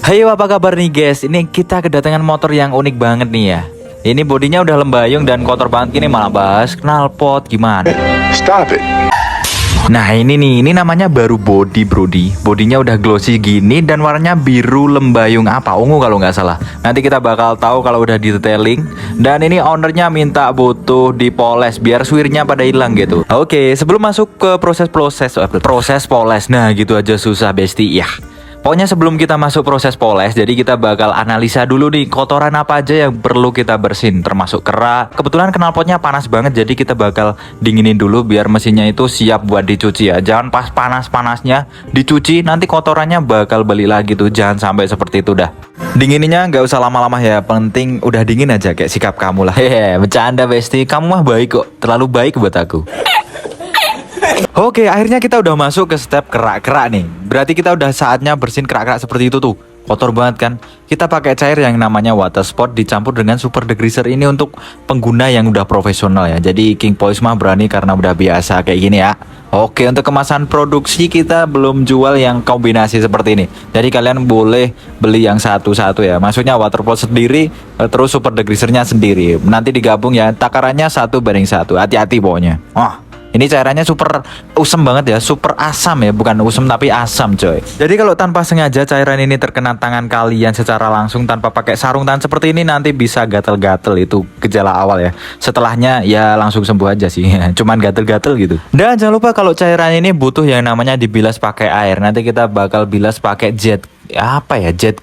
Hai, apa kabar nih guys? Ini kita kedatangan motor yang unik banget nih ya. Ini bodinya udah lembayung dan kotor banget gini, malah bahas knalpot gimana. Stop it. Nah ini nih, ini namanya baru body brody. Bodinya udah glossy gini dan warnanya biru lembayung apa? Ungu kalau nggak salah. Nanti kita bakal tahu kalau udah detailing. Dan ini ownernya minta butuh dipoles biar swirnya pada hilang gitu. Oke, sebelum masuk ke proses poles. Nah gitu aja susah besti ya. Pokoknya sebelum kita masuk proses poles, jadi kita bakal analisa dulu nih kotoran apa aja yang perlu kita bersihin, termasuk kerak. Kebetulan knalpotnya panas banget, jadi kita bakal dinginin dulu biar mesinnya itu siap buat dicuci ya. Jangan pas panas-panasnya dicuci, nanti kotorannya bakal balik lagi tuh. Jangan sampai seperti itu dah. Dingininnya nggak usah lama-lama ya, penting udah dingin aja kayak sikap kamu lah. Hehe, bercanda besti, kamu mah baik kok, terlalu baik buat aku. Oke, akhirnya kita udah masuk ke step kerak-kerak nih. Berarti kita udah saatnya bersihin kerak-kerak seperti itu tuh. Kotor banget kan? Kita pakai cair yang namanya water spot dicampur dengan super degreaser ini untuk pengguna yang udah profesional ya. Jadi King Polish mah berani karena udah biasa kayak gini ya. Oke, untuk kemasan produksi kita belum jual yang kombinasi seperti ini. Jadi kalian boleh beli yang satu-satu ya. Maksudnya water spot sendiri, terus super degreasernya sendiri. Nanti digabung ya, takarannya 1:1. Hati-hati pokoknya. Ini cairannya super usem banget ya, super asam ya, bukan usem tapi asam coy. Jadi kalau tanpa sengaja cairan ini terkena tangan kalian secara langsung tanpa pakai sarung tangan seperti ini, nanti bisa gatel-gatel, itu gejala awal ya. Setelahnya ya langsung sembuh aja sih, cuman gatel-gatel gitu. Dan jangan lupa kalau cairan ini butuh yang namanya dibilas pakai air. Nanti kita bakal bilas pakai jet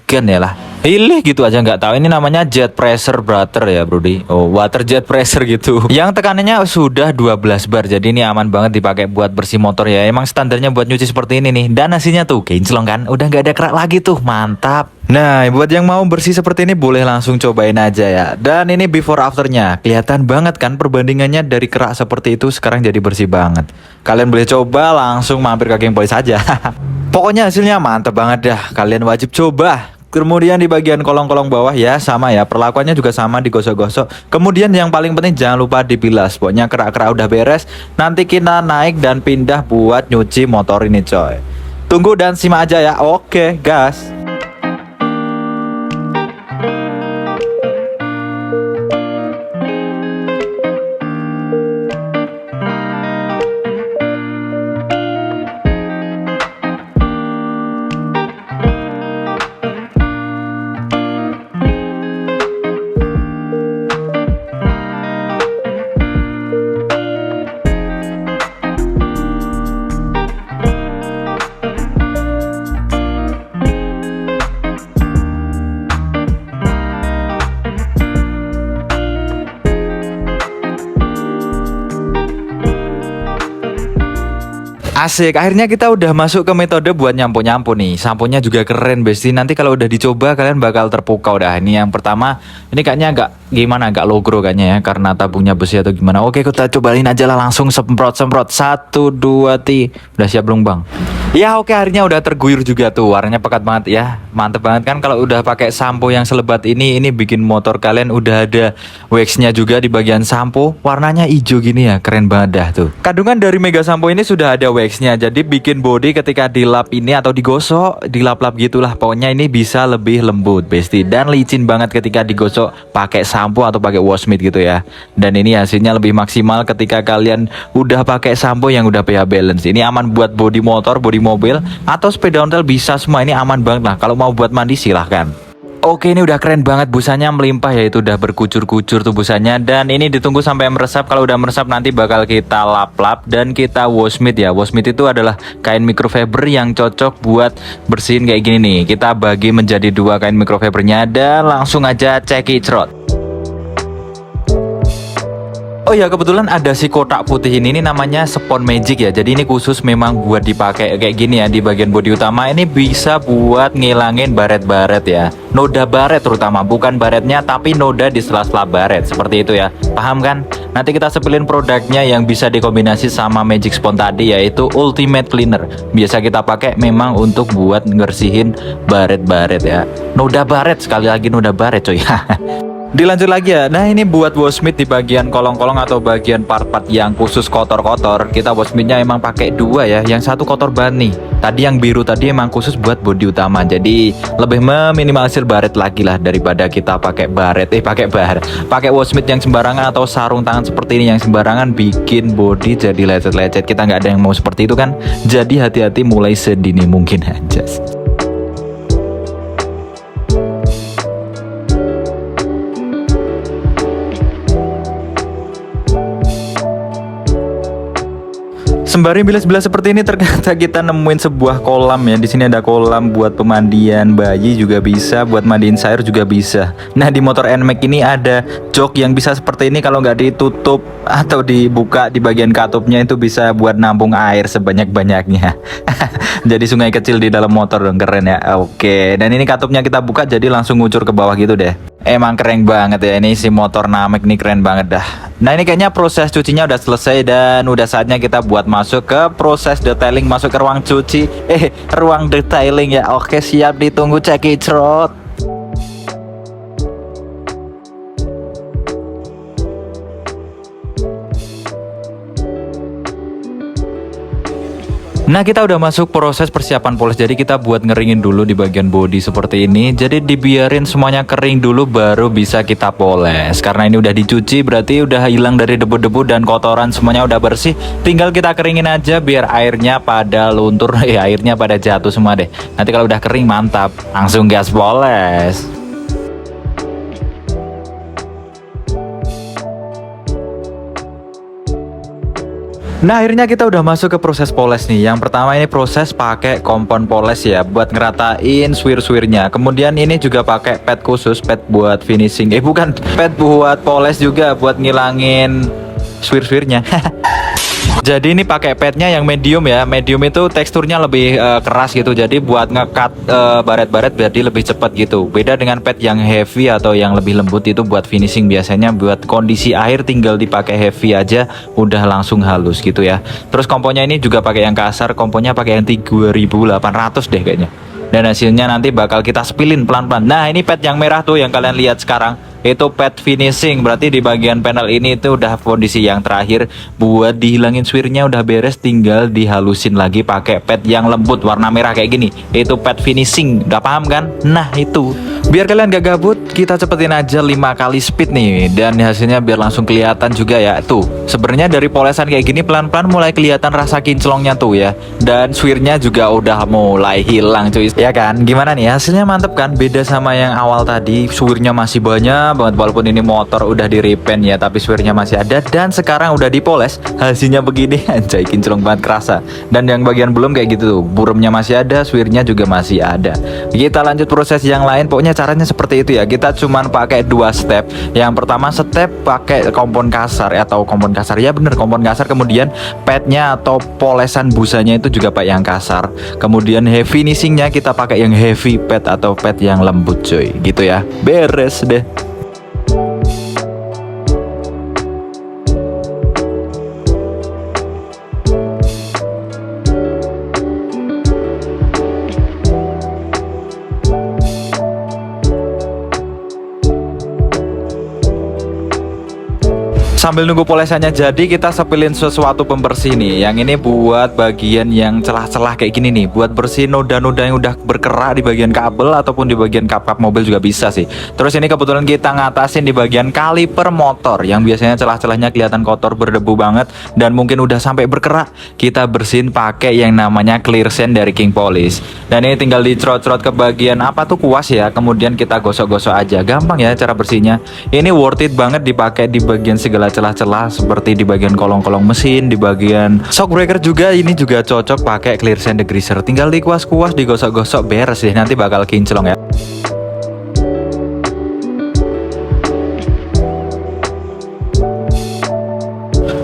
gun ya lah. Pilih gitu aja nggak tahu, ini namanya jet pressure butter ya brody. Oh, water jet pressure gitu. Yang tekanannya sudah 12 bar. Jadi ini aman banget dipakai buat bersih motor ya. Emang standarnya buat nyuci seperti ini nih. Dan hasilnya tuh kinclong kan. Udah nggak ada kerak lagi tuh. Mantap. Nah, buat yang mau bersih seperti ini boleh langsung cobain aja ya. Dan ini before afternya. Kelihatan banget kan perbandingannya dari kerak seperti itu sekarang jadi bersih banget. Kalian boleh coba langsung mampir ke King Polish aja. Pokoknya hasilnya mantep banget dah. Kalian wajib coba. Kemudian di bagian kolong-kolong bawah ya sama ya, perlakuannya juga sama, digosok-gosok. Kemudian yang paling penting jangan lupa dibilas. Pokoknya kerak-kerak udah beres, nanti kita naik dan pindah buat nyuci motor ini coy. Tunggu dan simak aja ya. Oke gas. Asik, akhirnya kita udah masuk ke metode buat nyampo-nyampo nih. Samponya juga keren besti. Nanti kalau udah dicoba kalian bakal terpukau dah. Ini yang pertama, ini kayaknya agak logro kayaknya ya, karena tabungnya besi atau gimana. Oke, kita cobain aja lah, langsung semprot-semprot. 1, 2, 3. Udah siap belum bang? Ya oke, akhirnya udah terguyur juga tuh. Warnanya pekat banget ya. Mantep banget kan kalau udah pakai sampo yang selebat ini bikin motor kalian udah ada waxnya juga di bagian sampo. Warnanya hijau gini ya, keren banget dah tuh. Kandungan dari Mega Sampo ini sudah ada waxnya, jadi bikin body ketika dilap ini atau digosok, dilap-lap gitulah. Pokoknya ini bisa lebih lembut besti, dan licin banget ketika digosok pakai sampo atau pakai wash mitt gitu ya. Dan ini hasilnya lebih maksimal ketika kalian udah pakai sampo yang udah pH balance. Ini aman buat body motor, body mobil atau sepeda ontel, bisa semua. Ini aman banget lah. Kalau mau buat mandi silahkan. Oke, ini udah keren banget, busanya melimpah ya, itu udah berkucur-kucur tuh busanya. Dan ini ditunggu sampai meresap. Kalau udah meresap nanti bakal kita lap-lap dan kita wash mitt ya. Wash mitt itu adalah kain microfiber yang cocok buat bersihin kayak gini nih. Kita bagi menjadi 2 kain microfibernya dan langsung aja cekicrot. Oh ya, kebetulan ada si kotak putih ini namanya Spon Magic ya. Jadi ini khusus memang buat dipakai kayak gini ya di bagian bodi utama. Ini bisa buat ngilangin baret-baret ya. Noda baret terutama, bukan baretnya tapi noda di sela-sela baret. Seperti itu ya. Paham kan? Nanti kita sepilin produknya yang bisa dikombinasi sama Magic Spon tadi, yaitu Ultimate Cleaner. Biasa kita pakai memang untuk buat ngersihin baret-baret ya. Noda baret, sekali lagi noda baret coy. Dilanjut lagi ya. Nah ini buat wasmith di bagian kolong-kolong atau bagian part-part yang khusus kotor-kotor. Kita wasmithnya emang pakai dua ya. Yang satu kotor banget nih. Tadi yang biru tadi emang khusus buat bodi utama. Jadi lebih meminimalisir baret lagi lah daripada kita pakai baret. Pakai wasmith yang sembarangan atau sarung tangan seperti ini yang sembarangan bikin bodi jadi lecet-lecet. Kita nggak ada yang mau seperti itu kan. Jadi hati-hati mulai sedini mungkin aja. Sembari bilas-bilas seperti ini ternyata kita nemuin sebuah kolam ya. Di sini ada kolam buat pemandian bayi juga bisa, buat mandiin sayur juga bisa. Nah di motor NMAX ini ada jok yang bisa seperti ini, kalau nggak ditutup atau dibuka di bagian katupnya itu bisa buat nampung air sebanyak-banyaknya. Jadi sungai kecil di dalam motor dong, keren ya. Oke, dan ini katupnya kita buka jadi langsung ngucur ke bawah gitu deh. Emang keren banget ya, ini si motor NMAX nih keren banget dah. Nah ini kayaknya proses cucinya udah selesai dan udah saatnya kita buat masuk ke proses detailing, masuk ke ruang cuci. Ruang detailing ya. Oke siap, ditunggu cekicrot. Nah kita udah masuk proses persiapan poles. Jadi kita buat ngeringin dulu di bagian bodi seperti ini. Jadi dibiarin semuanya kering dulu baru bisa kita poles. Karena ini udah dicuci berarti udah hilang dari debu-debu dan kotoran, semuanya udah bersih. Tinggal kita keringin aja biar airnya pada luntur. Airnya pada jatuh semua deh. Nanti kalau udah kering mantap, langsung gas poles. Nah akhirnya kita udah masuk ke proses poles nih. Yang pertama ini proses pakai kompon poles ya, buat ngeratain swir-swirnya. Kemudian ini juga pakai pad khusus, pad buat finishing. Bukan, pad buat poles juga, buat ngilangin swir-swirnya. Jadi ini pakai padnya yang medium ya. Medium itu teksturnya lebih keras gitu. Jadi buat ngekat baret-baret jadi lebih cepat gitu. Beda dengan pad yang heavy atau yang lebih lembut itu buat finishing. Biasanya buat kondisi air tinggal dipakai heavy aja udah langsung halus gitu ya. Terus komponnya ini juga pakai yang kasar. Komponnya pakai yang 3800 deh kayaknya. Dan hasilnya nanti bakal kita spillin pelan-pelan. Nah ini pad yang merah tuh yang kalian lihat sekarang, itu pad finishing. Berarti di bagian panel ini itu udah kondisi yang terakhir. Buat dihilangin swirnya udah beres, tinggal dihalusin lagi pakai pad yang lembut warna merah kayak gini. Itu pad finishing, udah paham kan? Nah itu, biar kalian gak gabut, kita cepetin aja 5 kali speed nih. Dan hasilnya biar langsung kelihatan juga ya. Tuh, sebenarnya dari polesan kayak gini pelan-pelan mulai kelihatan rasa kinclongnya tuh ya. Dan swirnya juga udah mulai hilang cuy. Ya kan? Gimana nih? Hasilnya mantep kan? Beda sama yang awal tadi, swirnya masih banyak banget. Walaupun ini motor udah di repaint ya, tapi swirnya masih ada. Dan sekarang udah dipoles, hasilnya begini. Anjay, kinclong banget, kerasa. Dan yang bagian belum kayak gitu tuh, buremnya masih ada, swirnya juga masih ada. Kita lanjut proses yang lain. Pokoknya caranya seperti itu ya. Kita cuman pakai 2 step. Yang pertama step pakai kompon kasar atau kompon kasar. Ya bener, kompon kasar. Kemudian padnya atau polesan busanya itu juga pakai yang kasar. Kemudian heavy finishingnya kita pakai yang heavy pad atau pad yang lembut cuy. Gitu ya. Beres deh. Sambil nunggu polesannya jadi, kita sepilin sesuatu pembersih nih. Yang ini buat bagian yang celah-celah kayak gini nih, buat bersih noda-noda yang udah berkerak di bagian kabel ataupun di bagian kap-kap mobil juga bisa sih. Terus ini kebetulan kita ngatasin di bagian kaliper motor yang biasanya celah-celahnya kelihatan kotor, berdebu banget dan mungkin udah sampai berkerak. Kita bersihin pakai yang namanya clear sand dari King Polish. Dan ini tinggal dicrot-crot ke bagian apa tuh, kuas ya. Kemudian kita gosok-gosok aja. Gampang ya cara bersihnya. Ini worth it banget dipakai di bagian segala celah-celah seperti di bagian kolong-kolong mesin, di bagian shockbreaker juga. Ini juga cocok pakai clear sand degreaser. Tinggal dikuas-kuas, digosok-gosok, beres deh. Nanti bakal kinclong ya.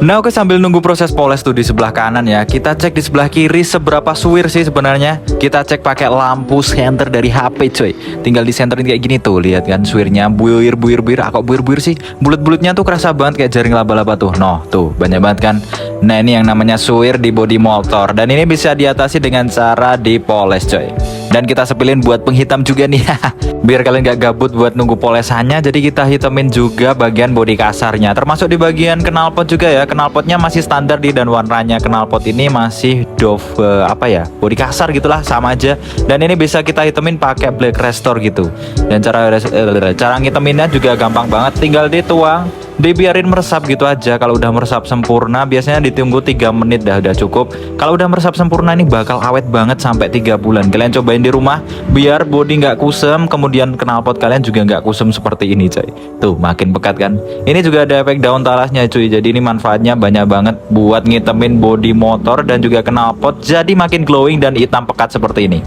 Nah oke, sambil nunggu proses poles tuh di sebelah kanan ya, kita cek di sebelah kiri seberapa suwir sih sebenarnya. Kita cek pakai lampu senter dari HP coy. Tinggal disenterin kayak gini tuh, lihat kan suwirnya buir. Kok buir sih? Bulut-bulutnya tuh kerasa banget kayak jaring laba-laba tuh. Noh tuh banyak banget kan. Nah ini yang namanya suwir di bodi motor. Dan ini bisa diatasi dengan cara dipoles coy. Dan kita sepilin buat penghitam juga nih. Biar kalian gak gabut buat nunggu polesannya, jadi kita hitamin juga bagian bodi kasarnya, termasuk di bagian knalpot juga ya. Knalpotnya masih standar dan warnanya knalpot ini masih Dove bodi kasar gitulah, sama aja. Dan ini bisa kita hitamin pakai black restore gitu. Dan cara ngitaminnya juga gampang banget, tinggal dituang, dibiarin meresap gitu aja. Kalau udah meresap sempurna, biasanya ditunggu 3 menit udah cukup. Kalau udah meresap sempurna ini bakal awet banget sampai 3 bulan. Kalian cobain di rumah biar bodi nggak kusem, kemudian knalpot kalian juga nggak kusem seperti ini coy. Tuh makin pekat kan. Ini juga ada efek daun talasnya cuy. Jadi ini manfaatnya banyak banget buat ngitemin bodi motor dan juga knalpot jadi makin glowing dan hitam pekat seperti ini.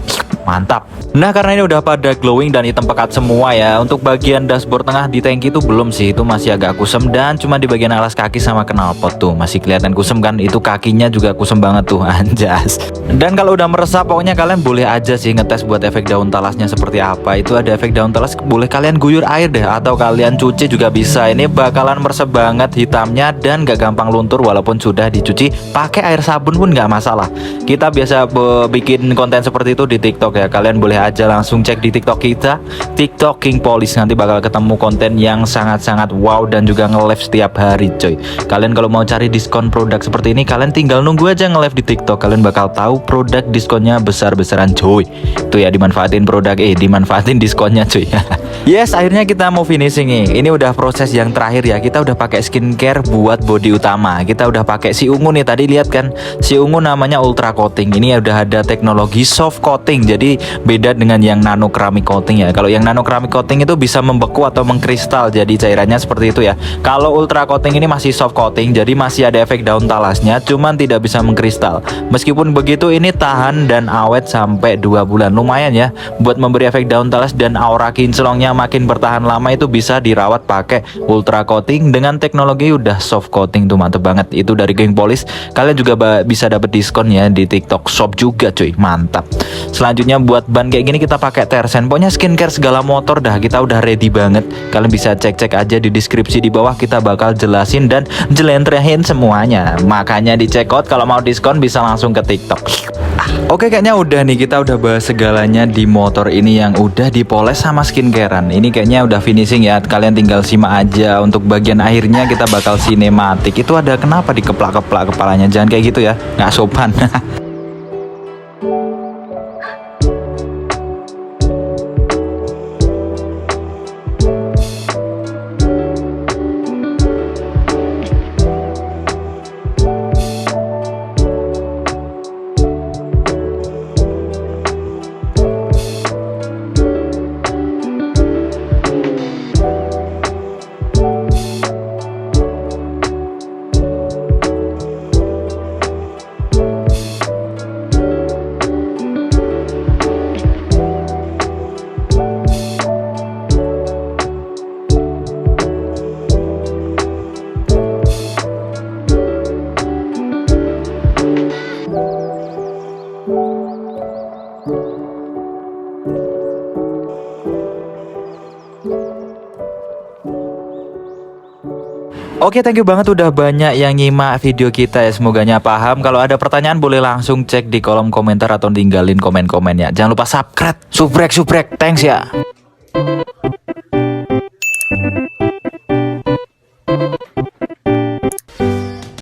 Mantap. Nah, karena ini udah pada glowing dan hitam pekat semua ya. Untuk bagian dashboard tengah di tangki itu belum sih, itu masih agak kusem. Dan cuma di bagian alas kaki sama knalpot tuh masih kelihatan kusem kan. Itu kakinya juga kusem banget tuh, anjas. Dan kalau udah meresap, pokoknya kalian boleh aja sih ngetes buat efek daun talasnya seperti apa. Itu ada efek daun talas, boleh kalian guyur air deh, atau kalian cuci juga bisa. Ini bakalan meresap banget hitamnya dan gak gampang luntur walaupun sudah dicuci pakai air sabun pun gak masalah. Kita biasa bikin konten seperti itu di TikTok ya. Kalian boleh aja langsung cek di TikTok kita, TikTok King Police. Nanti bakal ketemu konten yang sangat-sangat wow dan juga nge-live setiap hari coy. Kalian kalau mau cari diskon produk seperti ini, kalian tinggal nunggu aja nge-live di TikTok. Kalian bakal tahu produk diskonnya besar-besaran coy. Itu ya, dimanfaatin dimanfaatin diskonnya cuy. Yes, akhirnya kita mau finishing nih. Ini udah proses yang terakhir ya. Kita udah pakai skincare buat body utama. Kita udah pakai si ungu nih, tadi lihat kan. Si ungu namanya ultra coating. Ini udah ada teknologi soft coating. Jadi beda dengan yang nano keramik coating ya. Kalau yang nano keramik coating itu bisa membeku atau mengkristal, jadi cairannya seperti itu ya. Kalau ultra coating ini masih soft coating, jadi masih ada efek daun talasnya, cuman tidak bisa mengkristal. Meskipun begitu, ini tahan dan awet sampai 2 bulan. Lumayan ya buat memberi efek daun talas, dan aura kinclongnya makin bertahan lama. Itu bisa dirawat pakai ultra coating dengan teknologi udah soft coating tuh, mantep banget. Itu dari King Police. Kalian juga bisa dapat diskon ya di TikTok Shop juga cuy, mantap. Selanjutnya buat ban kayak gini kita pakai Tersen. Pokoknya skincare segala motor dah kita udah ready banget. Kalian bisa cek-cek aja di deskripsi di bawah, kita bakal jelasin dan jelentrehin semuanya. Makanya di check out, kalau mau diskon bisa langsung ke TikTok. Oke, kayaknya udah nih, kita udah bahas segalanya di motor ini yang udah dipoles sama skincarean. Ini kayaknya udah finishing ya. Kalian tinggal simak aja. Untuk bagian akhirnya kita bakal sinematik. Itu ada kenapa dikeplak-keplak kepalanya? Jangan kayak gitu ya, nggak sopan. Oke, thank you banget udah banyak yang nyimak video kita ya. Semoganya paham. Kalau ada pertanyaan boleh langsung cek di kolom komentar atau tinggalin komen-komennya. Jangan lupa subscribe, subrek. Thanks ya.